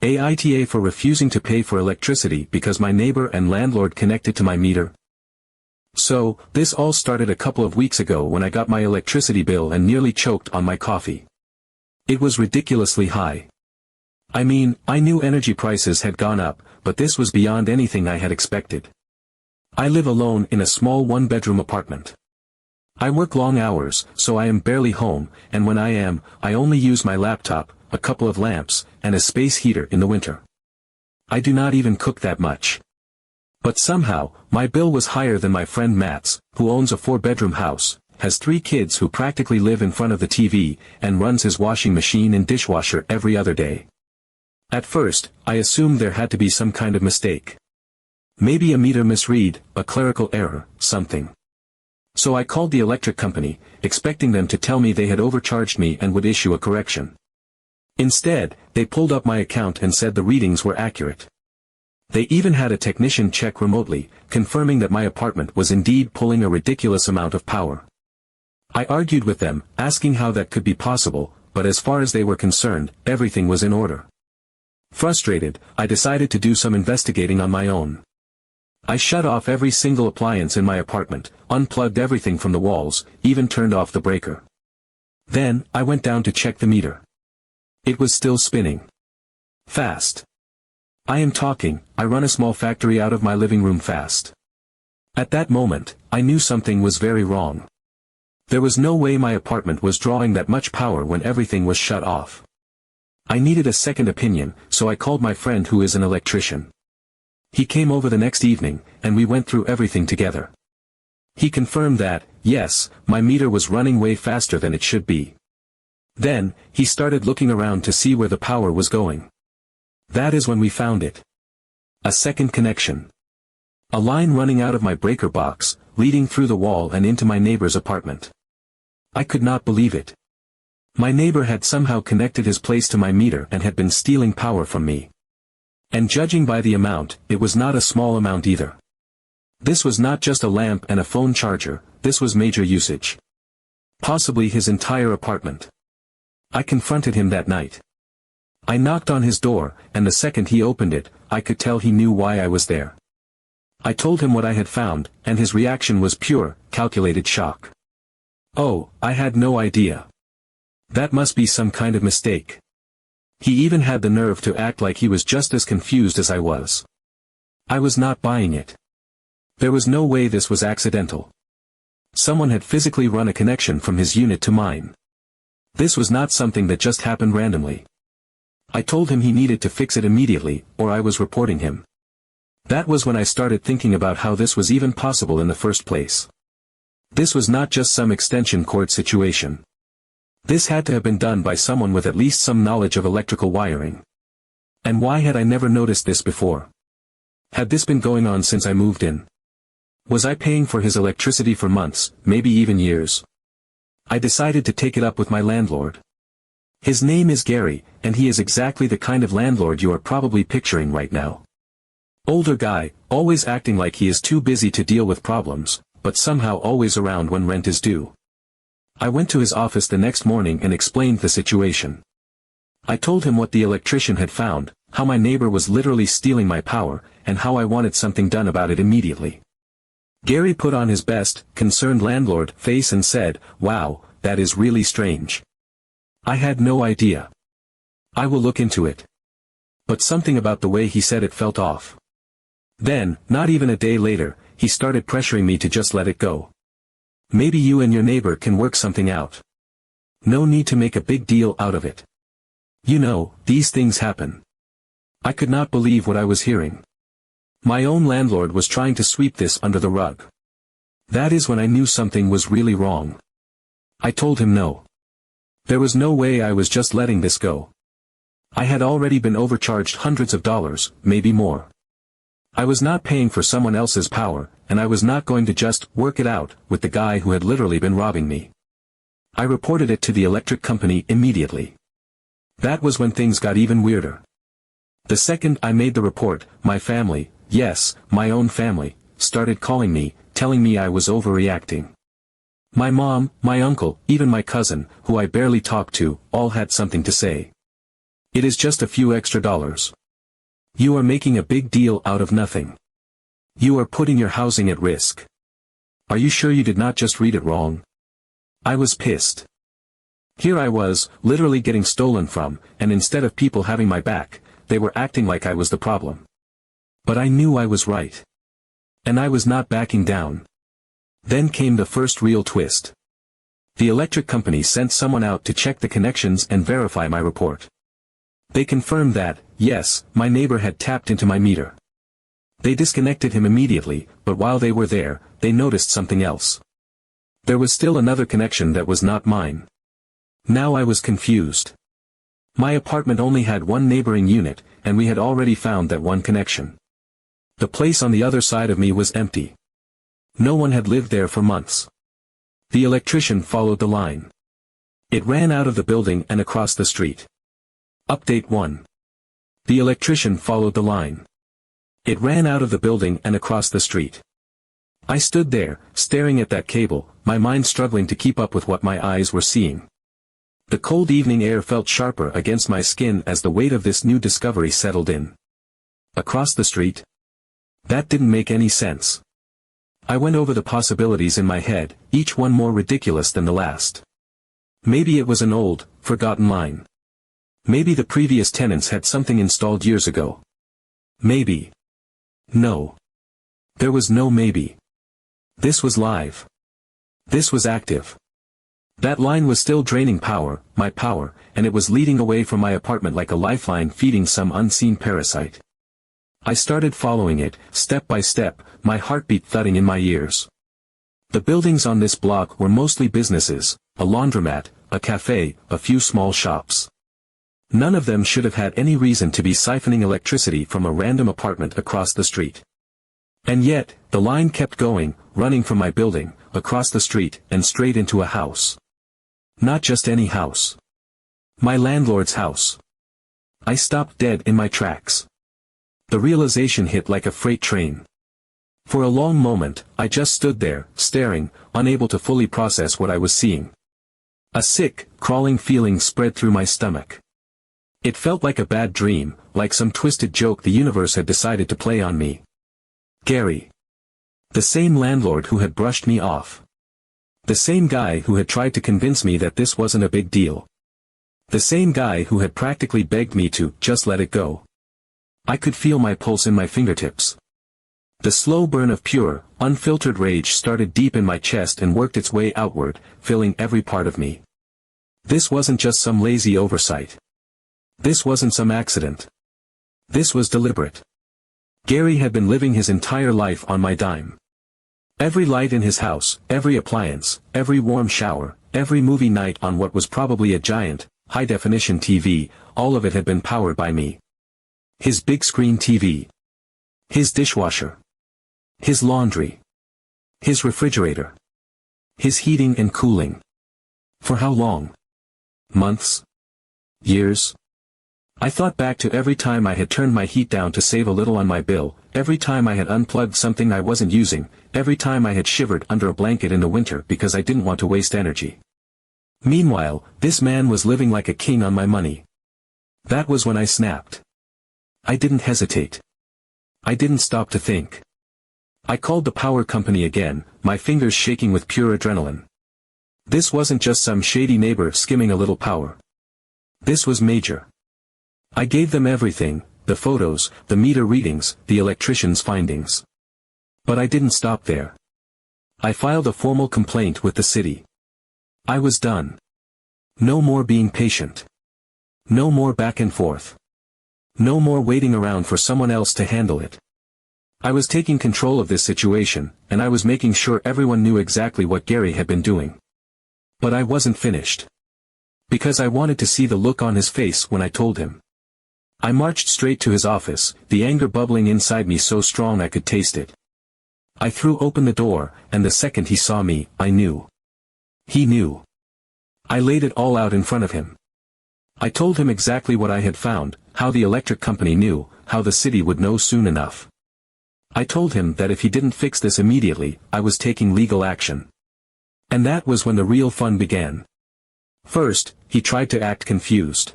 AITA for refusing to pay for electricity because my neighbor and landlord connected to my meter. So, this all started a couple of weeks ago when I got my electricity bill and nearly choked on my coffee. It was ridiculously high. I mean, I knew energy prices had gone up, but this was beyond anything I had expected. I live alone in a small one-bedroom apartment. I work long hours, so I am barely home, and when I am, I only use my laptop, a couple of lamps, and a space heater in the winter. I do not even cook that much. But somehow, my bill was higher than my friend Matt's, who owns a 4-bedroom house, has 3 kids who practically live in front of the TV, and runs his washing machine and dishwasher every other day. At first, I assumed there had to be some kind of mistake. Maybe a meter misread, a clerical error, something. So I called the electric company, expecting them to tell me they had overcharged me and would issue a correction. Instead, they pulled up my account and said the readings were accurate. They even had a technician check remotely, confirming that my apartment was indeed pulling a ridiculous amount of power. I argued with them, asking how that could be possible, but as far as they were concerned, everything was in order. Frustrated, I decided to do some investigating on my own. I shut off every single appliance in my apartment, unplugged everything from the walls, even turned off the breaker. Then, I went down to check the meter. It was still spinning. Fast. I am talking, I run a small factory out of my living room fast. At that moment, I knew something was very wrong. There was no way my apartment was drawing that much power when everything was shut off. I needed a second opinion, so I called my friend who is an electrician. He came over the next evening, and we went through everything together. He confirmed that, yes, my meter was running way faster than it should be. Then, he started looking around to see where the power was going. That is when we found it. A second connection. A line running out of my breaker box, leading through the wall and into my neighbor's apartment. I could not believe it. My neighbor had somehow connected his place to my meter and had been stealing power from me. And judging by the amount, it was not a small amount either. This was not just a lamp and a phone charger, this was major usage. Possibly his entire apartment. I confronted him that night. I knocked on his door, and the second he opened it, I could tell he knew why I was there. I told him what I had found, and his reaction was pure, calculated shock. Oh, I had no idea. That must be some kind of mistake. He even had the nerve to act like he was just as confused as I was. I was not buying it. There was no way this was accidental. Someone had physically run a connection from his unit to mine. This was not something that just happened randomly. I told him he needed to fix it immediately, or I was reporting him. That was when I started thinking about how this was even possible in the first place. This was not just some extension cord situation. This had to have been done by someone with at least some knowledge of electrical wiring. And why had I never noticed this before? Had this been going on since I moved in? Was I paying for his electricity for months, maybe even years? I decided to take it up with my landlord. His name is Gary, and he is exactly the kind of landlord you are probably picturing right now. Older guy, always acting like he is too busy to deal with problems, but somehow always around when rent is due. I went to his office the next morning and explained the situation. I told him what the electrician had found, how my neighbor was literally stealing my power, and how I wanted something done about it immediately. Gary put on his best, concerned landlord face and said, "Wow, that is really strange. I had no idea. I will look into it." But something about the way he said it felt off. Then, not even a day later, he started pressuring me to just let it go. Maybe you and your neighbor can work something out. No need to make a big deal out of it. You know, these things happen. I could not believe what I was hearing. My own landlord was trying to sweep this under the rug. That is when I knew something was really wrong. I told him no. There was no way I was just letting this go. I had already been overcharged hundreds of dollars, maybe more. I was not paying for someone else's power, and I was not going to just work it out with the guy who had literally been robbing me. I reported it to the electric company immediately. That was when things got even weirder. The second I made the report, my family, yes, my own family, started calling me, telling me I was overreacting. My mom, my uncle, even my cousin, who I barely talked to, all had something to say. It is just a few extra dollars. You are making a big deal out of nothing. You are putting your housing at risk. Are you sure you did not just read it wrong? I was pissed. Here I was, literally getting stolen from, and instead of people having my back, they were acting like I was the problem. But I knew I was right. And I was not backing down. Then came the first real twist. The electric company sent someone out to check the connections and verify my report. They confirmed that, yes, my neighbor had tapped into my meter. They disconnected him immediately, but while they were there, they noticed something else. There was still another connection that was not mine. Now I was confused. My apartment only had one neighboring unit, and we had already found that one connection. The place on the other side of me was empty. No one had lived there for months. The electrician followed the line. It ran out of the building and across the street. Update 1. The electrician followed the line. It ran out of the building and across the street. I stood there, staring at that cable, my mind struggling to keep up with what my eyes were seeing. The cold evening air felt sharper against my skin as the weight of this new discovery settled in. Across the street? That didn't make any sense. I went over the possibilities in my head, each one more ridiculous than the last. Maybe it was an old, forgotten line. Maybe the previous tenants had something installed years ago. Maybe. No. There was no maybe. This was live. This was active. That line was still draining power, my power, and it was leading away from my apartment like a lifeline feeding some unseen parasite. I started following it, step by step, my heartbeat thudding in my ears. The buildings on this block were mostly businesses, a laundromat, a cafe, a few small shops. None of them should have had any reason to be siphoning electricity from a random apartment across the street. And yet, the line kept going, running from my building, across the street, and straight into a house. Not just any house. My landlord's house. I stopped dead in my tracks. The realization hit like a freight train. For a long moment, I just stood there, staring, unable to fully process what I was seeing. A sick, crawling feeling spread through my stomach. It felt like a bad dream, like some twisted joke the universe had decided to play on me. Gary. The same landlord who had brushed me off. The same guy who had tried to convince me that this wasn't a big deal. The same guy who had practically begged me to just let it go. I could feel my pulse in my fingertips. The slow burn of pure, unfiltered rage started deep in my chest and worked its way outward, filling every part of me. This wasn't just some lazy oversight. This wasn't some accident. This was deliberate. Gary had been living his entire life on my dime. Every light in his house, every appliance, every warm shower, every movie night on what was probably a giant, high-definition TV, all of it had been powered by me. His big-screen TV. His dishwasher. His laundry. His refrigerator. His heating and cooling. For how long? Months? Years? I thought back to every time I had turned my heat down to save a little on my bill, every time I had unplugged something I wasn't using, every time I had shivered under a blanket in the winter because I didn't want to waste energy. Meanwhile, this man was living like a king on my money. That was when I snapped. I didn't hesitate. I didn't stop to think. I called the power company again, my fingers shaking with pure adrenaline. This wasn't just some shady neighbor skimming a little power. This was major. I gave them everything, the photos, the meter readings, the electrician's findings. But I didn't stop there. I filed a formal complaint with the city. I was done. No more being patient. No more back and forth. No more waiting around for someone else to handle it. I was taking control of this situation, and I was making sure everyone knew exactly what Gary had been doing. But I wasn't finished. Because I wanted to see the look on his face when I told him. I marched straight to his office, the anger bubbling inside me so strong I could taste it. I threw open the door, and the second he saw me, I knew. He knew. I laid it all out in front of him. I told him exactly what I had found, how the electric company knew, how the city would know soon enough. I told him that if he didn't fix this immediately, I was taking legal action. And that was when the real fun began. First, he tried to act confused.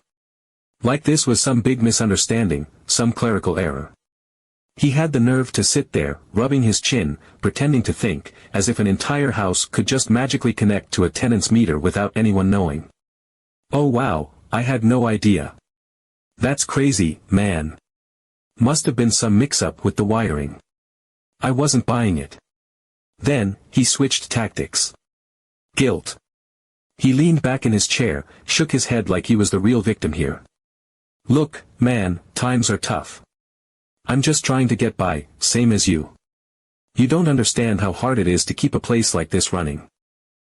Like this was some big misunderstanding, some clerical error. He had the nerve to sit there, rubbing his chin, pretending to think, as if an entire house could just magically connect to a tenant's meter without anyone knowing. Oh wow, I had no idea. That's crazy, man. Must have been some mix-up with the wiring. I wasn't buying it. Then, he switched tactics. Guilt. He leaned back in his chair, shook his head like he was the real victim here. Look, man, times are tough. I'm just trying to get by, same as you. You don't understand how hard it is to keep a place like this running.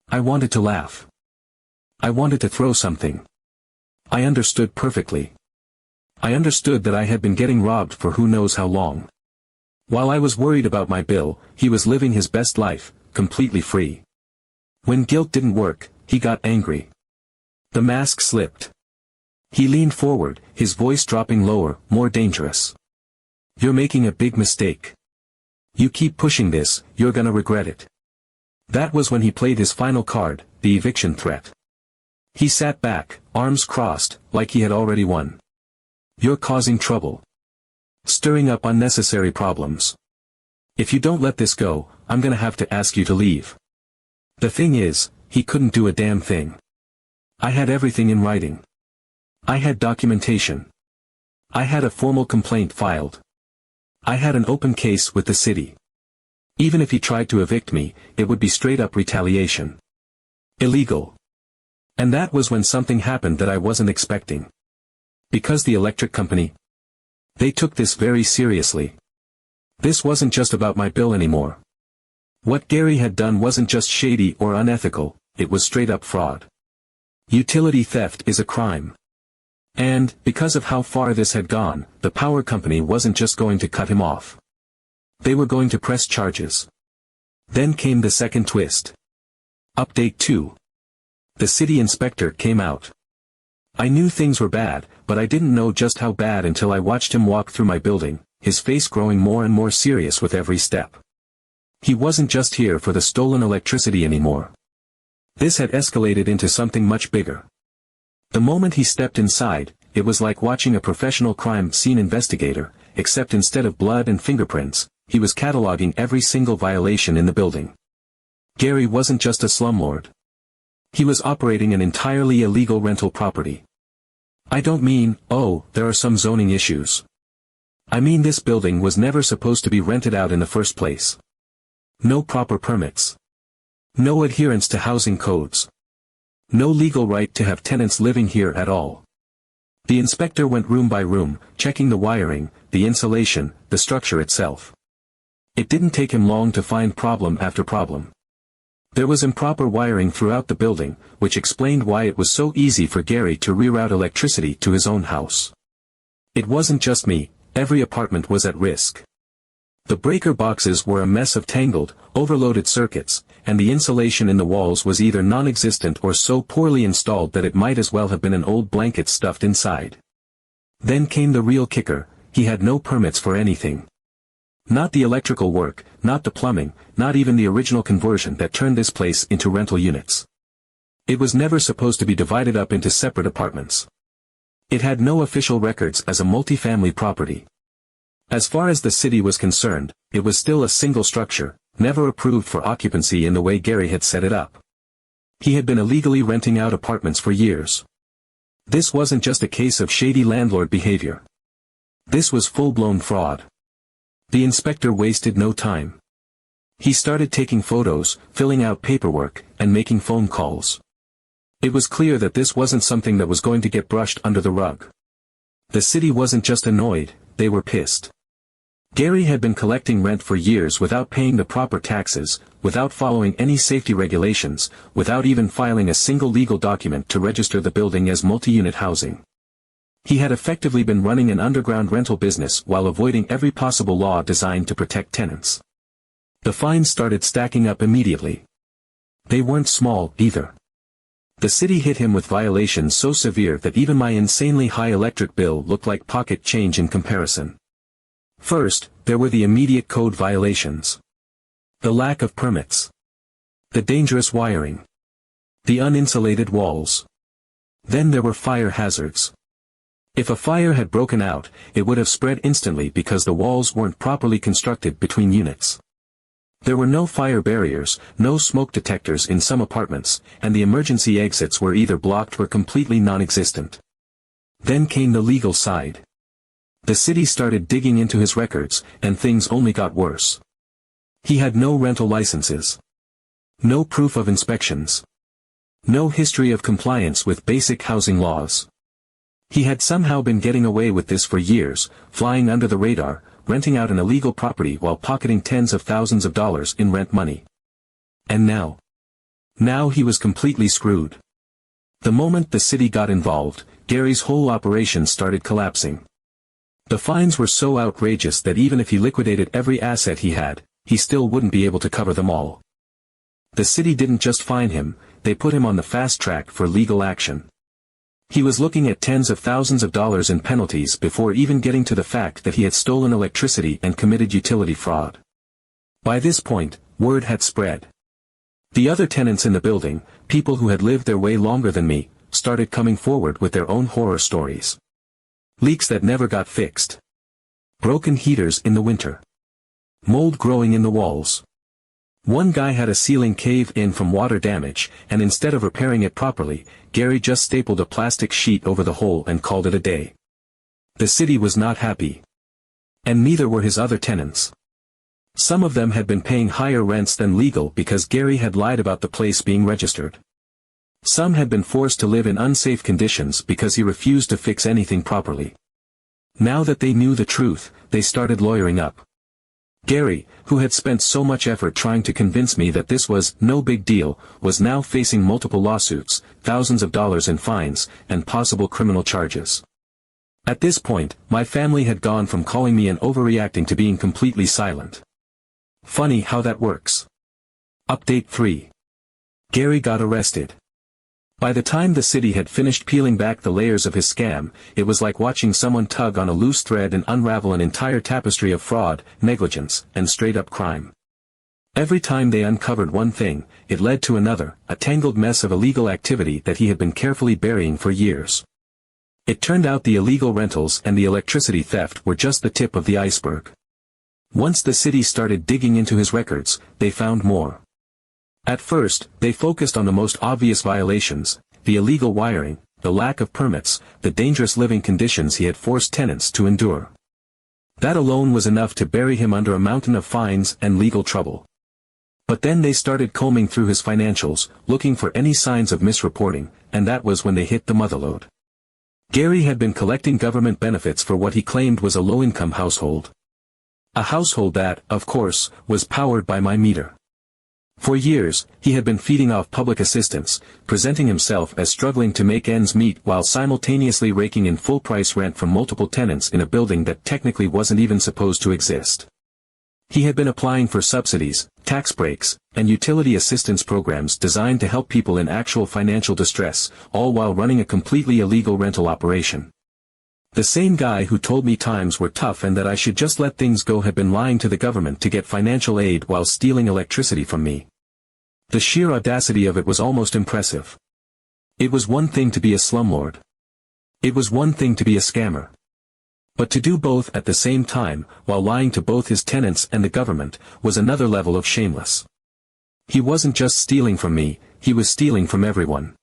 I wanted to laugh. I wanted to throw something. I understood perfectly. I understood that I had been getting robbed for who knows how long. While I was worried about my bill, he was living his best life, completely free. When guilt didn't work, he got angry. The mask slipped. He leaned forward, his voice dropping lower, more dangerous. You're making a big mistake. You keep pushing this, you're gonna regret it. That was when he played his final card, the eviction threat. He sat back, arms crossed, like he had already won. You're causing trouble. Stirring up unnecessary problems. If you don't let this go, I'm gonna have to ask you to leave. The thing is, he couldn't do a damn thing. I had everything in writing. I had documentation. I had a formal complaint filed. I had an open case with the city. Even if he tried to evict me, it would be straight-up retaliation. Illegal. And that was when something happened that I wasn't expecting. Because the electric company, they took this very seriously. This wasn't just about my bill anymore. What Gary had done wasn't just shady or unethical, it was straight-up fraud. Utility theft is a crime. And, because of how far this had gone, the power company wasn't just going to cut him off. They were going to press charges. Then came the second twist. Update 2. The city inspector came out. I knew things were bad, but I didn't know just how bad until I watched him walk through my building, his face growing more and more serious with every step. He wasn't just here for the stolen electricity anymore. This had escalated into something much bigger. The moment he stepped inside, it was like watching a professional crime scene investigator, except instead of blood and fingerprints, he was cataloging every single violation in the building. Gary wasn't just a slumlord. He was operating an entirely illegal rental property. I don't mean, oh, there are some zoning issues. I mean this building was never supposed to be rented out in the first place. No proper permits. No adherence to housing codes. No legal right to have tenants living here at all. The inspector went room by room, checking the wiring, the insulation, the structure itself. It didn't take him long to find problem after problem. There was improper wiring throughout the building, which explained why it was so easy for Gary to reroute electricity to his own house. It wasn't just me, every apartment was at risk. The breaker boxes were a mess of tangled, overloaded circuits, and the insulation in the walls was either non-existent or so poorly installed that it might as well have been an old blanket stuffed inside. Then came the real kicker, he had no permits for anything. Not the electrical work, not the plumbing, not even the original conversion that turned this place into rental units. It was never supposed to be divided up into separate apartments. It had no official records as a multifamily property. As far as the city was concerned, it was still a single structure, never approved for occupancy in the way Gary had set it up. He had been illegally renting out apartments for years. This wasn't just a case of shady landlord behavior. This was full-blown fraud. The inspector wasted no time. He started taking photos, filling out paperwork, and making phone calls. It was clear that this wasn't something that was going to get brushed under the rug. The city wasn't just annoyed, they were pissed. Gary had been collecting rent for years without paying the proper taxes, without following any safety regulations, without even filing a single legal document to register the building as multi-unit housing. He had effectively been running an underground rental business while avoiding every possible law designed to protect tenants. The fines started stacking up immediately. They weren't small, either. The city hit him with violations so severe that even my insanely high electric bill looked like pocket change in comparison. First, there were the immediate code violations. The lack of permits. The dangerous wiring. The uninsulated walls. Then there were fire hazards. If a fire had broken out, it would have spread instantly because the walls weren't properly constructed between units. There were no fire barriers, no smoke detectors in some apartments, and the emergency exits were either blocked or completely non-existent. Then came the legal side. The city started digging into his records, and things only got worse. He had no rental licenses. No proof of inspections. No history of compliance with basic housing laws. He had somehow been getting away with this for years, flying under the radar, renting out an illegal property while pocketing tens of thousands of dollars in rent money. And now? Now he was completely screwed. The moment the city got involved, Gary's whole operation started collapsing. The fines were so outrageous that even if he liquidated every asset he had, he still wouldn't be able to cover them all. The city didn't just fine him, they put him on the fast track for legal action. He was looking at tens of thousands of dollars in penalties before even getting to the fact that he had stolen electricity and committed utility fraud. By this point, word had spread. The other tenants in the building, people who had lived their way longer than me, started coming forward with their own horror stories. Leaks that never got fixed. Broken heaters in the winter. Mold growing in the walls. One guy had a ceiling cave in from water damage, and instead of repairing it properly, Gary just stapled a plastic sheet over the hole and called it a day. The city was not happy. And neither were his other tenants. Some of them had been paying higher rents than legal because Gary had lied about the place being registered. Some had been forced to live in unsafe conditions because he refused to fix anything properly. Now that they knew the truth, they started lawyering up. Gary, who had spent so much effort trying to convince me that this was no big deal, was now facing multiple lawsuits, thousands of dollars in fines, and possible criminal charges. At this point, my family had gone from calling me an overreacting to being completely silent. Funny how that works. Update 3. Gary got arrested. By the time the city had finished peeling back the layers of his scam, it was like watching someone tug on a loose thread and unravel an entire tapestry of fraud, negligence, and straight-up crime. Every time they uncovered one thing, it led to another, a tangled mess of illegal activity that he had been carefully burying for years. It turned out the illegal rentals and the electricity theft were just the tip of the iceberg. Once the city started digging into his records, they found more. At first, they focused on the most obvious violations, the illegal wiring, the lack of permits, the dangerous living conditions he had forced tenants to endure. That alone was enough to bury him under a mountain of fines and legal trouble. But then they started combing through his financials, looking for any signs of misreporting, and that was when they hit the motherlode. Gary had been collecting government benefits for what he claimed was a low-income household. A household that, of course, was powered by my meter. For years, he had been feeding off public assistance, presenting himself as struggling to make ends meet while simultaneously raking in full-price rent from multiple tenants in a building that technically wasn't even supposed to exist. He had been applying for subsidies, tax breaks, and utility assistance programs designed to help people in actual financial distress, all while running a completely illegal rental operation. The same guy who told me times were tough and that I should just let things go had been lying to the government to get financial aid while stealing electricity from me. The sheer audacity of it was almost impressive. It was one thing to be a slumlord. It was one thing to be a scammer. But to do both at the same time, while lying to both his tenants and the government, was another level of shameless. He wasn't just stealing from me, he was stealing from everyone.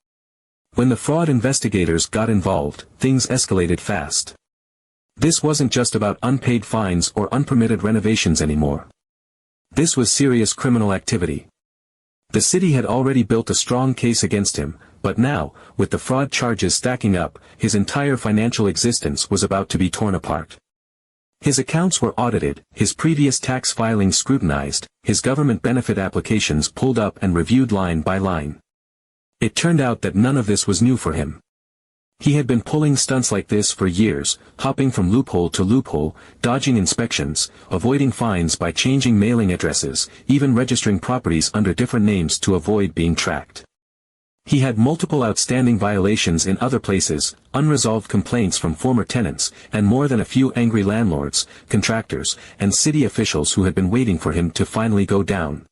When the fraud investigators got involved, things escalated fast. This wasn't just about unpaid fines or unpermitted renovations anymore. This was serious criminal activity. The city had already built a strong case against him, but now, with the fraud charges stacking up, his entire financial existence was about to be torn apart. His accounts were audited, his previous tax filings scrutinized, his government benefit applications pulled up and reviewed line by line. It turned out that none of this was new for him. He had been pulling stunts like this for years, hopping from loophole to loophole, dodging inspections, avoiding fines by changing mailing addresses, even registering properties under different names to avoid being tracked. He had multiple outstanding violations in other places, unresolved complaints from former tenants, and more than a few angry landlords, contractors, and city officials who had been waiting for him to finally go down.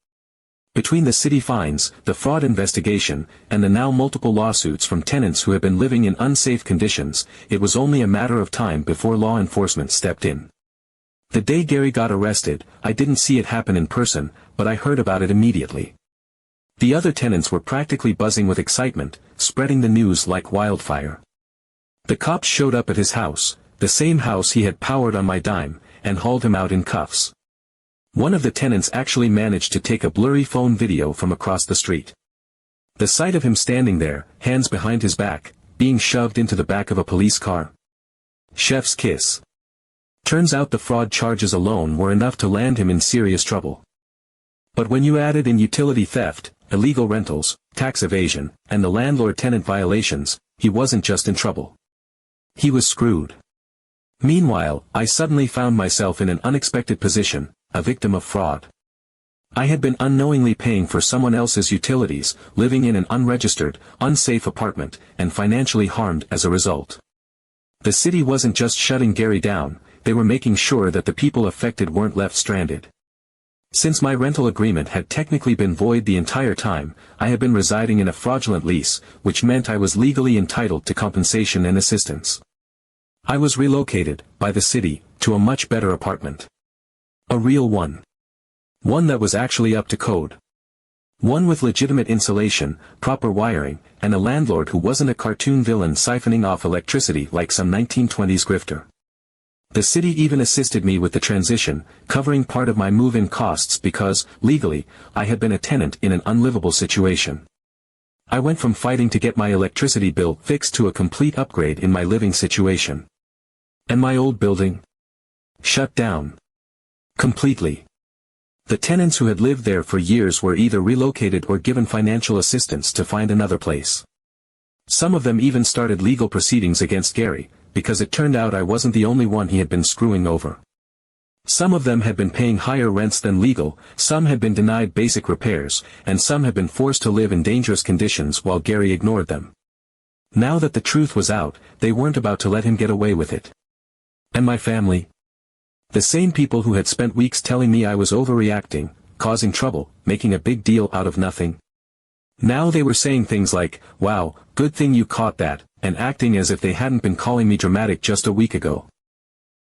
Between the city fines, the fraud investigation, and the now multiple lawsuits from tenants who had been living in unsafe conditions, it was only a matter of time before law enforcement stepped in. The day Gary got arrested, I didn't see it happen in person, but I heard about it immediately. The other tenants were practically buzzing with excitement, spreading the news like wildfire. The cops showed up at his house, the same house he had powered on my dime, and hauled him out in cuffs. One of the tenants actually managed to take a blurry phone video from across the street. The sight of him standing there, hands behind his back, being shoved into the back of a police car. Chef's kiss. Turns out the fraud charges alone were enough to land him in serious trouble. But when you added in utility theft, illegal rentals, tax evasion, and the landlord-tenant violations, he wasn't just in trouble. He was screwed. Meanwhile, I suddenly found myself in an unexpected position, a victim of fraud. I had been unknowingly paying for someone else's utilities, living in an unregistered, unsafe apartment, and financially harmed as a result. The city wasn't just shutting Gary down, they were making sure that the people affected weren't left stranded. Since my rental agreement had technically been void the entire time, I had been residing in a fraudulent lease, which meant I was legally entitled to compensation and assistance. I was relocated, by the city, to a much better apartment. A real one. One that was actually up to code. One with legitimate insulation, proper wiring, and a landlord who wasn't a cartoon villain siphoning off electricity like some 1920s grifter. The city even assisted me with the transition, covering part of my move-in costs because, legally, I had been a tenant in an unlivable situation. I went from fighting to get my electricity bill fixed to a complete upgrade in my living situation. And my old building? Shut down. Completely. The tenants who had lived there for years were either relocated or given financial assistance to find another place. Some of them even started legal proceedings against Gary, because it turned out I wasn't the only one he had been screwing over. Some of them had been paying higher rents than legal, some had been denied basic repairs, and some had been forced to live in dangerous conditions while Gary ignored them. Now that the truth was out, they weren't about to let him get away with it. And my family? The same people who had spent weeks telling me I was overreacting, causing trouble, making a big deal out of nothing. Now they were saying things like, "Wow, good thing you caught that," and acting as if they hadn't been calling me dramatic just a week ago.